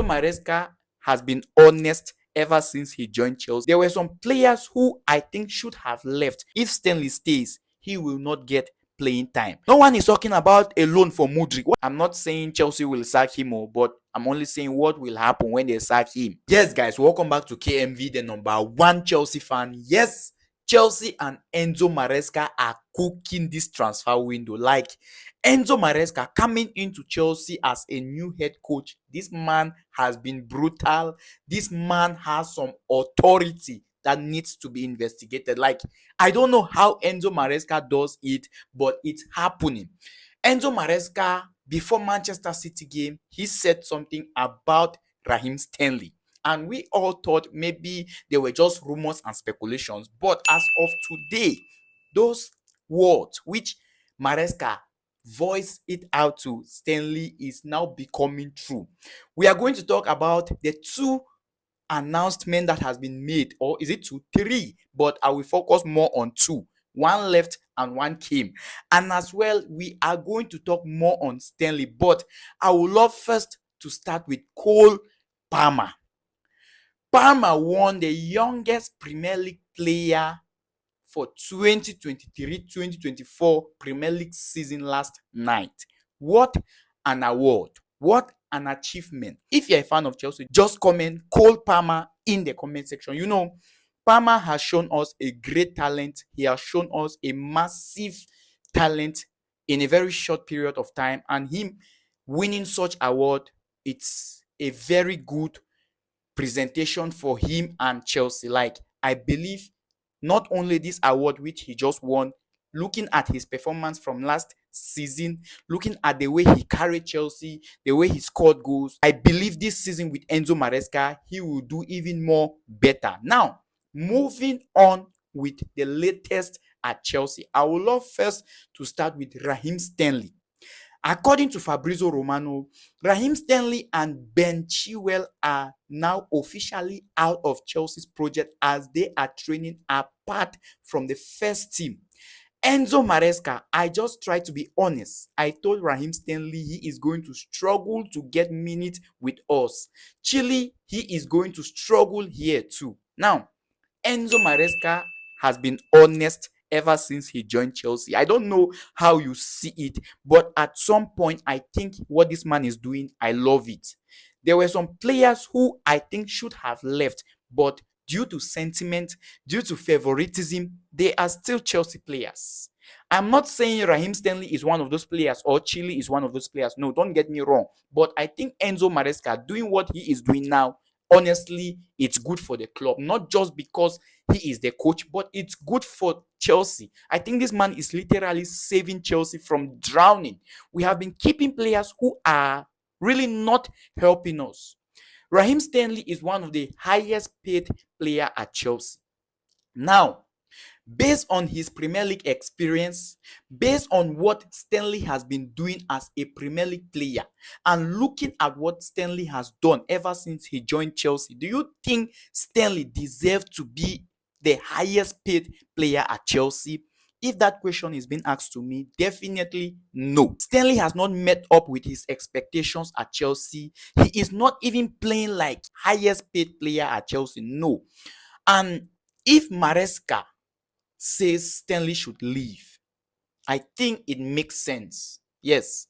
Enzo Maresca has been honest ever since he joined Chelsea. There were some players who I think should have left. If Sternly stays, he will not get playing time. No one is talking about a loan for Mudryk. I'm not saying Chelsea will sack him, but I'm only saying what will happen when they sack him. Yes, guys, welcome back to KMV, the number one Chelsea fan. Yes, Chelsea and Enzo Maresca are cooking this transfer window. Like, Enzo Maresca coming into Chelsea as a new head coach. This man has been brutal. This man has some authority that needs to be investigated. Like, I don't know how Enzo Maresca does it, but it's happening. Enzo Maresca, before Manchester City game, he said something about Raheem Sternly. And we all thought maybe they were just rumors and speculations. But as of today, those words which Maresca voiced it out to Sternly is now becoming true. We are going to talk about the two announcement that has been made, or is it 2, 3, but I will focus more on 2. One left and one came. And as well, we are going to talk more on Sternly, but I would love first to start with Cole Palmer. Palmer won the youngest Premier League player for 2023-2024 Premier League season last night. What an award. What an achievement. If you're a fan of Chelsea, just comment Cole Palmer in the comment section. You know, Palmer has shown us a great talent. He has shown us a massive talent in a very short period of time. And him winning such award, it's a very good presentation for him and Chelsea. Like, I believe not only this award which he just won, looking at his performance from last season, looking at the way he carried Chelsea, the way he scored goals, I believe this season with Enzo Maresca, he will do even more better. Now, moving on with the latest at Chelsea, I would love first to start with Raheem Sternly. According to Fabrizio Romano, Raheem Sternly and Ben Chilwell are now officially out of Chelsea's project as they are training apart from the first team. Enzo Maresca, I just tried to be honest. I told Raheem Sternly he is going to struggle to get minutes with us. Chile, he is going to struggle here too. Now, Enzo Maresca has been honest ever since he joined Chelsea. I don't know how you see it, but at some point, I think what this man is doing, I love it. There were some players who I think should have left, but due to sentiment, due to favoritism, they are still Chelsea players. I'm not saying Raheem Sternly is one of those players or Chile is one of those players. No, don't get me wrong. But I think Enzo Maresca doing what he is doing now, honestly, it's good for the club. Not just because he is the coach, but it's good for Chelsea. I think this man is literally saving Chelsea from drowning. We have been keeping players who are really not helping us. Raheem Sternly is one of the highest paid players at Chelsea. Now, based on his Premier League experience, based on what Sternly has been doing as a Premier League player, and looking at what Sternly has done ever since he joined Chelsea, do you think Sternly deserves to be the highest paid player at Chelsea? If that question is being asked to me, definitely no. Sternly has not met up with his expectations at Chelsea. He is not even playing like highest paid player at Chelsea. No. And if Maresca says Sternly should leave, I think it makes sense. Yes.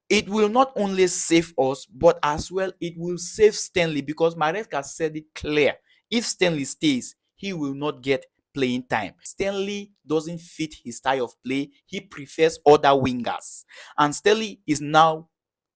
It will not only save us, but as well it will save Sternly, because Maresca said it clear. If Sternly stays, he will not get playing time. Sternly doesn't fit his style of play. He prefers other wingers. And Sternly is now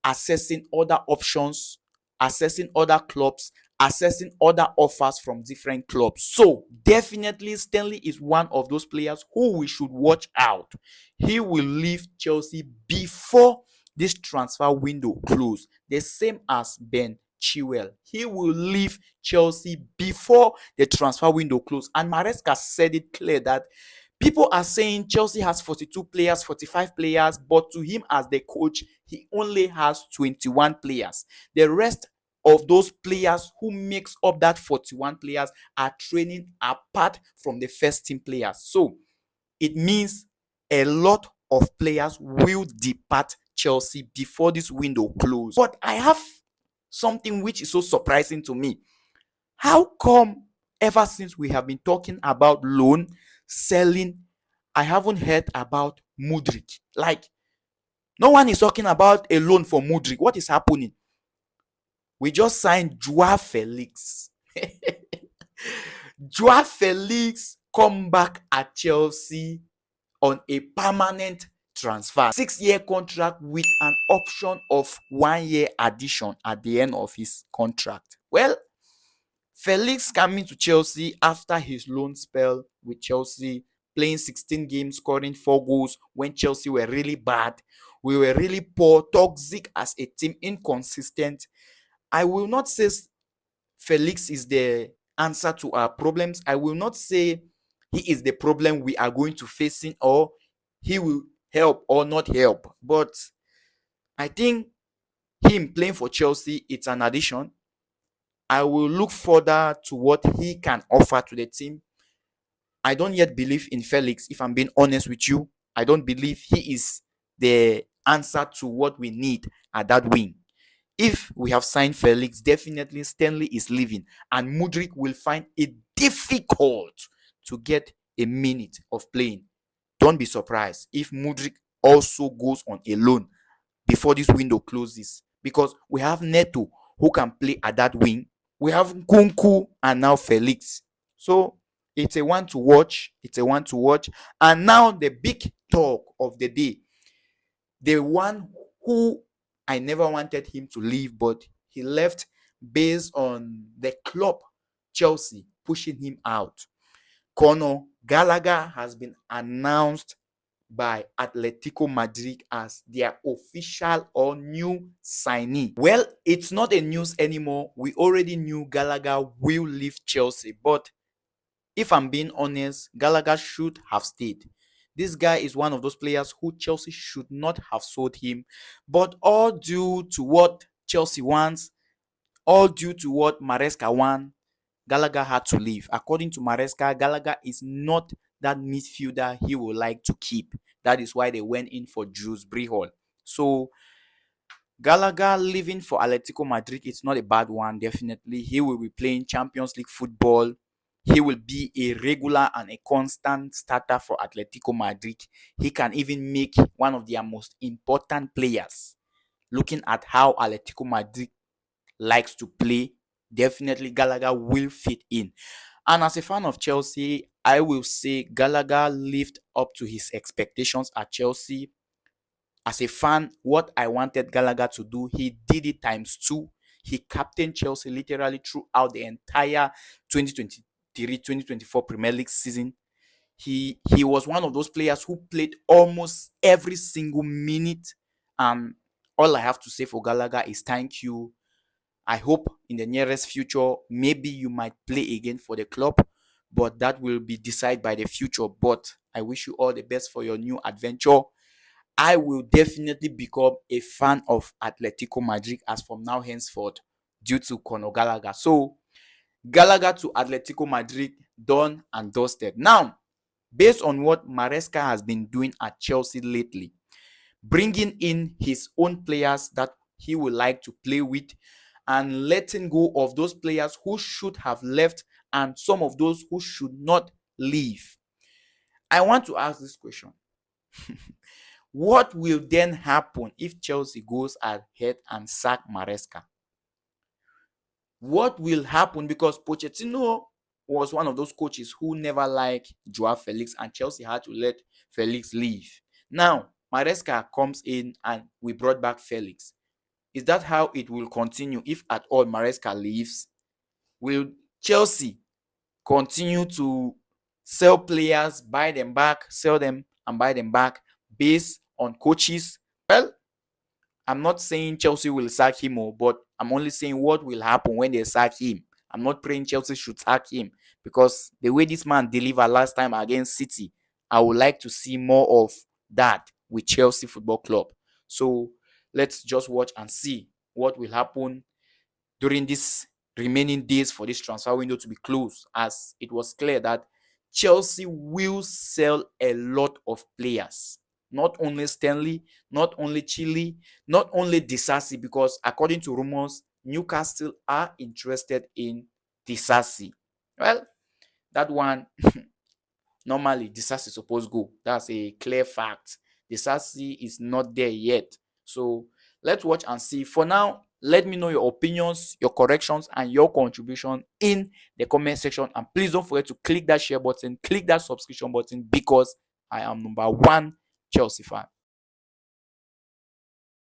assessing other options, assessing other clubs, assessing other offers from different clubs. So definitely Sternly is one of those players who we should watch out. He will leave Chelsea before this transfer window close, the same as Ben Chilwell. He will leave Chelsea before the transfer window close. And Maresca said it clear that people are saying Chelsea has 42 players, 45 players, but to him as the coach, he only has 21 players. The rest of those players who makes up that 41 players are training apart from the first team players. So it means a lot of players will depart Chelsea before this window closes. But I have something which is so surprising to me. How come ever since we have been talking about loan, selling, I haven't heard about Mudrik? Like, no one is talking about a loan for Mudrik. What is happening? We just signed Joao Felix. Joao Felix come back at Chelsea on a permanent transfer. 6-year contract with an option of 1-year addition at the end of his contract. Well, Felix coming to Chelsea after his loan spell with Chelsea, playing 16 games, scoring 4 goals when Chelsea were really bad. We were really poor, toxic as a team, inconsistent. I will not say Felix is the answer to our problems. I will not say he is the problem we are going to facing, or he will help or not help. But I think him playing for Chelsea, it's an addition. I will look further to what he can offer to the team. I don't yet believe in Felix, if I'm being honest with you. I don't believe he is the answer to what we need at that wing. If we have signed Felix, definitely Sternly is leaving, and Mudrik will find it difficult to get a minute of playing. Don't be surprised if Mudrik also goes on a loan before this window closes, because we have Neto who can play at that wing. We have Kunku and now Felix. So it's a one to watch. It's a one to watch. And now the big talk of the day, the one who I never wanted him to leave, but he left based on the club, Chelsea, pushing him out. Conor Gallagher has been announced by Atletico Madrid as their official or new signee. Well, it's not a news anymore. We already knew Gallagher will leave Chelsea, but if I'm being honest, Gallagher should have stayed. This guy is one of those players who Chelsea should not have sold him, but all due to what Chelsea wants, all due to what Maresca wants, Gallagher had to leave. According to Maresca, Gallagher is not that midfielder he would like to keep. That is why they went in for Jules Brihol. So Gallagher leaving for Atletico Madrid, it's not a bad one, definitely. He will be playing Champions League football. He will be a regular and a constant starter for Atletico Madrid. He can even make one of their most important players. Looking at how Atletico Madrid likes to play, definitely Gallagher will fit in. And as a fan of Chelsea, I will say Gallagher lived up to his expectations at Chelsea. As a fan, what I wanted Gallagher to do, he did it times 2. He captained Chelsea literally throughout the entire 2023-2024 Premier League season. He was one of those players who played almost every single minute. And all I have to say for Gallagher is thank you. I hope in the nearest future, maybe you might play again for the club, but that will be decided by the future. But I wish you all the best for your new adventure. I will definitely become a fan of Atletico Madrid as from now henceforth due to Conor Gallagher. So, Gallagher to Atletico Madrid, done and dusted. Now, based on what Maresca has been doing at Chelsea lately, bringing in his own players that he would like to play with and letting go of those players who should have left and some of those who should not leave. I want to ask this question. What will then happen if Chelsea goes ahead and sack Maresca? What will happen? Because Pochettino was one of those coaches who never liked Joao Felix, and Chelsea had to let Felix leave. Now, Maresca comes in and we brought back Felix. Is that how it will continue if at all Maresca leaves? Will Chelsea continue to sell players, buy them back, sell them and buy them back based on coaches? Well, I'm not saying Chelsea will sack him, but I'm only saying what will happen when they sack him. I'm not praying Chelsea should sack him, because the way this man delivered last time against City, I would like to see more of that with Chelsea Football Club. So let's just watch and see what will happen during these remaining days for this transfer window to be closed, as it was clear that Chelsea will sell a lot of players. Not only Sternly, not only Chile, not only Disasi, because according to rumors, Newcastle are interested in Disasi. Well, that one normally Disasi supposed go. That's a clear fact. Disasi is not there yet. So let's watch and see. For now, let me know your opinions, your corrections, and your contribution in the comment section. And please don't forget to click that share button, click that subscription button, because I am number one Chelsea fan.